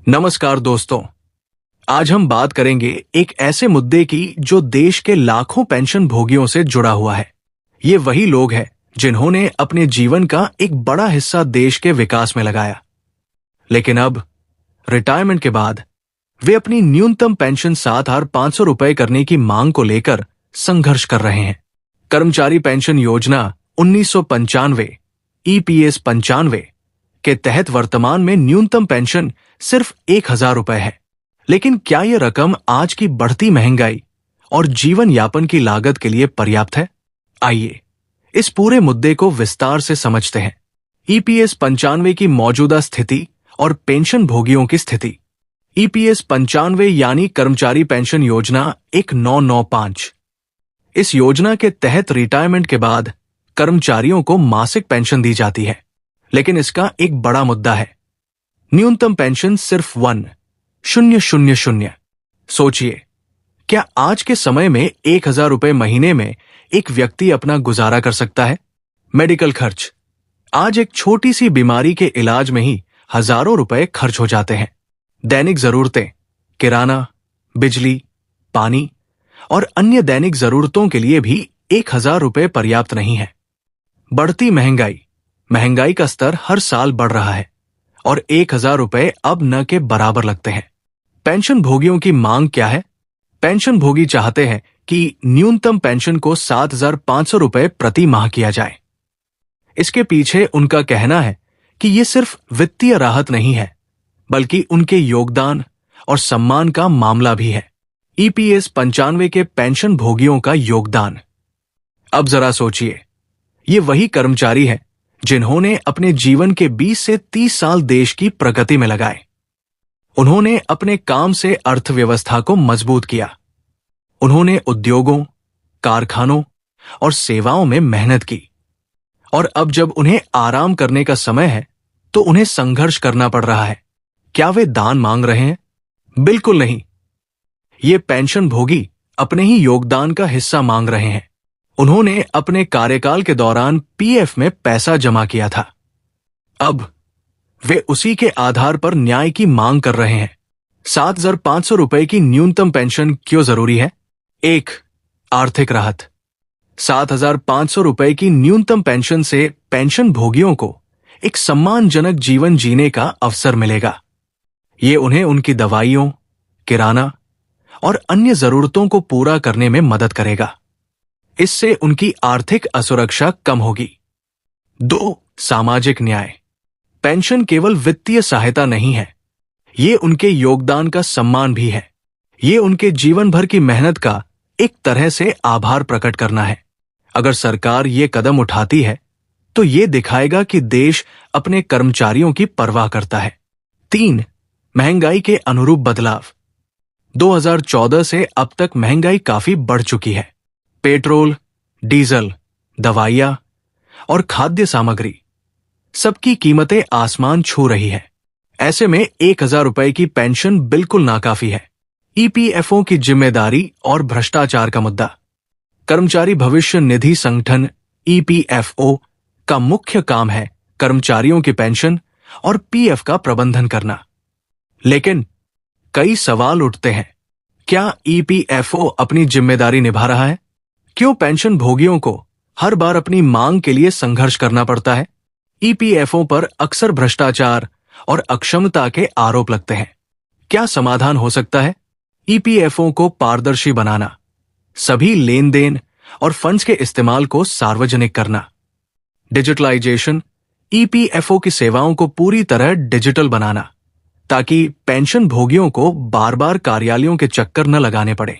नमस्कार दोस्तों। आज हम बात करेंगे एक ऐसे मुद्दे की जो देश के लाखों पेंशन भोगियों से जुड़ा हुआ है। ये वही लोग हैं जिन्होंने अपने जीवन का एक बड़ा हिस्सा देश के विकास में लगाया, लेकिन अब रिटायरमेंट के बाद वे अपनी न्यूनतम पेंशन 7,500 रुपए करने की मांग को लेकर संघर्ष कर रहे हैं। कर्मचारी पेंशन योजना 1995 ईपीएस 95 के तहत वर्तमान में न्यूनतम पेंशन सिर्फ 1,000 रुपए है। लेकिन क्या यह रकम आज की बढ़ती महंगाई और जीवन यापन की लागत के लिए पर्याप्त है? आइए इस पूरे मुद्दे को विस्तार से समझते हैं। ईपीएस 95 की मौजूदा स्थिति और पेंशन भोगियों की स्थिति। ईपीएस 95 यानी कर्मचारी पेंशन योजना 1995। इस योजना के तहत रिटायरमेंट के बाद कर्मचारियों को मासिक पेंशन दी जाती है, लेकिन इसका एक बड़ा मुद्दा है। न्यूनतम पेंशन सिर्फ 1,000। सोचिए, क्या आज के समय में 1,000 रुपए महीने में एक व्यक्ति अपना गुजारा कर सकता है? मेडिकल खर्च। आज एक छोटी सी बीमारी के इलाज में ही हजारों रुपए खर्च हो जाते हैं। दैनिक जरूरतें, किराना, बिजली, पानी और अन्य दैनिक जरूरतों के लिए भी 1,000 रुपए पर्याप्त नहीं है। बढ़ती महंगाई का स्तर हर साल बढ़ रहा है और 1,000 रुपए अब न के बराबर लगते हैं। पेंशन भोगियों की मांग क्या है? पेंशन भोगी चाहते हैं कि न्यूनतम पेंशन को 7,500 रुपए प्रति माह किया जाए। इसके पीछे उनका कहना है कि यह सिर्फ वित्तीय राहत नहीं है, बल्कि उनके योगदान और सम्मान का मामला भी है। ईपीएस 95 के पेंशन भोगियों का योगदान। अब जरा सोचिए, ये वही कर्मचारी हैं जिन्होंने अपने जीवन के 20 से 30 साल देश की प्रगति में लगाए। उन्होंने अपने काम से अर्थव्यवस्था को मजबूत किया। उन्होंने उद्योगों, कारखानों और सेवाओं में मेहनत की, और अब जब उन्हें आराम करने का समय है तो उन्हें संघर्ष करना पड़ रहा है। क्या वे दान मांग रहे हैं? बिल्कुल नहीं। ये पेंशन भोगी अपने ही योगदान का हिस्सा मांग रहे हैं। उन्होंने अपने कार्यकाल के दौरान पीएफ में पैसा जमा किया था। अब वे उसी के आधार पर न्याय की मांग कर रहे हैं। 7,500 रुपए की न्यूनतम पेंशन क्यों जरूरी है? 1. आर्थिक राहत। 7,500 रुपए की न्यूनतम पेंशन से पेंशन भोगियों को एक सम्मानजनक जीवन जीने का अवसर मिलेगा। ये उन्हें उनकी दवाइयों, किराना और अन्य जरूरतों को पूरा करने में मदद करेगा। इससे उनकी आर्थिक असुरक्षा कम होगी। 2. सामाजिक न्याय। पेंशन केवल वित्तीय सहायता नहीं है, ये उनके योगदान का सम्मान भी है। ये उनके जीवन भर की मेहनत का एक तरह से आभार प्रकट करना है। अगर सरकार ये कदम उठाती है तो ये दिखाएगा कि देश अपने कर्मचारियों की परवाह करता है। 3. महंगाई के अनुरूप बदलाव। 2014 से अब तक महंगाई काफी बढ़ चुकी है। पेट्रोल, डीजल, दवाइयां और खाद्य सामग्री, सबकी कीमतें आसमान छू रही है। ऐसे में 1,000 रुपए की पेंशन बिल्कुल नाकाफी है। ईपीएफओ की जिम्मेदारी और भ्रष्टाचार का मुद्दा। कर्मचारी भविष्य निधि संगठन ईपीएफओ का मुख्य काम है कर्मचारियों की पेंशन और पीएफ का प्रबंधन करना। लेकिन कई सवाल उठते हैं, क्या ईपीएफओ अपनी जिम्मेदारी निभा रहा है? क्यों पेंशन भोगियों को हर बार अपनी मांग के लिए संघर्ष करना पड़ता है? ईपीएफओ पर अक्सर भ्रष्टाचार और अक्षमता के आरोप लगते हैं। क्या समाधान हो सकता है? ईपीएफओ को पारदर्शी बनाना, सभी लेन देन और फंड्स के इस्तेमाल को सार्वजनिक करना। डिजिटलाइजेशन, ईपीएफओ की सेवाओं को पूरी तरह डिजिटल बनाना, ताकि पेंशन भोगियों को बार बार कार्यालयों के चक्कर न लगाने पड़े।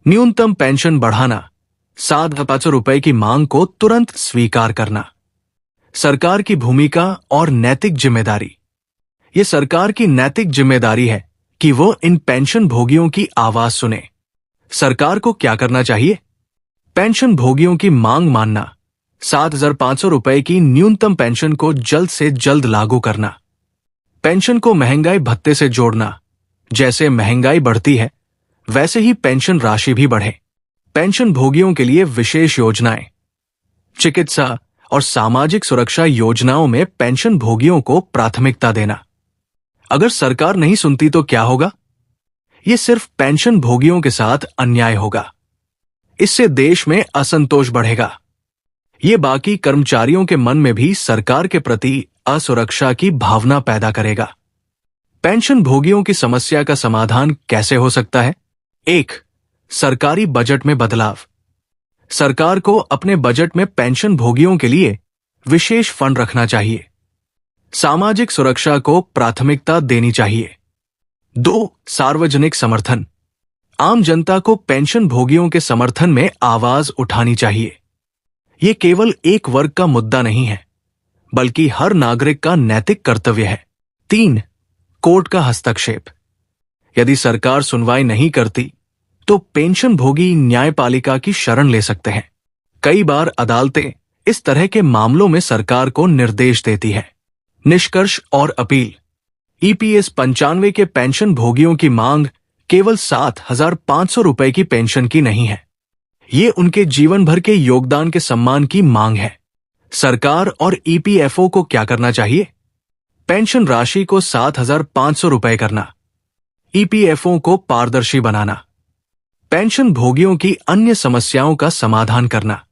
न्यूनतम पेंशन बढ़ाना, 7,500 रुपए की मांग को तुरंत स्वीकार करना। सरकार की भूमिका और नैतिक जिम्मेदारी। ये सरकार की नैतिक जिम्मेदारी है कि वो इन पेंशन भोगियों की आवाज सुने। सरकार को क्या करना चाहिए? पेंशन भोगियों की मांग मानना, 7,500 रुपए की न्यूनतम पेंशन को जल्द से जल्द लागू करना। पेंशन को महंगाई भत्ते से जोड़ना, जैसे महंगाई बढ़ती है वैसे ही पेंशन राशि भी बढ़े। पेंशन भोगियों के लिए विशेष योजनाएं। चिकित्सा और सामाजिक सुरक्षा योजनाओं में पेंशन भोगियों को प्राथमिकता देना। अगर सरकार नहीं सुनती तो क्या होगा? ये सिर्फ पेंशन भोगियों के साथ अन्याय होगा। इससे देश में असंतोष बढ़ेगा। ये बाकी कर्मचारियों के मन में भी सरकार के प्रति असुरक्षा की भावना पैदा करेगा। पेंशन भोगियों की समस्या का समाधान कैसे हो सकता है? 1. सरकारी बजट में बदलाव। सरकार को अपने बजट में पेंशन भोगियों के लिए विशेष फंड रखना चाहिए। सामाजिक सुरक्षा को प्राथमिकता देनी चाहिए। 2. सार्वजनिक समर्थन। आम जनता को पेंशन भोगियों के समर्थन में आवाज उठानी चाहिए। ये केवल एक वर्ग का मुद्दा नहीं है, बल्कि हर नागरिक का नैतिक कर्तव्य है। 3. कोर्ट का हस्तक्षेप। यदि सरकार सुनवाई नहीं करती तो पेंशन भोगी न्यायपालिका की शरण ले सकते हैं। कई बार अदालतें इस तरह के मामलों में सरकार को निर्देश देती है। निष्कर्ष और अपील। ईपीएस 95 के पेंशन भोगियों की मांग केवल 7,500 रुपए की पेंशन की नहीं है। ये उनके जीवन भर के योगदान के सम्मान की मांग है। सरकार और ईपीएफओ को क्या करना चाहिए? पेंशन राशि को 7,500 रुपए करना। ईपीएफओ को पारदर्शी बनाना। पेंशन भोगियों की अन्य समस्याओं का समाधान करना।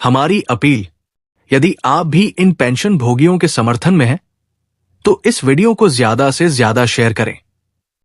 हमारी अपील, यदि आप भी इन पेंशन भोगियों के समर्थन में हैं, तो इस वीडियो को ज्यादा से ज्यादा शेयर करें।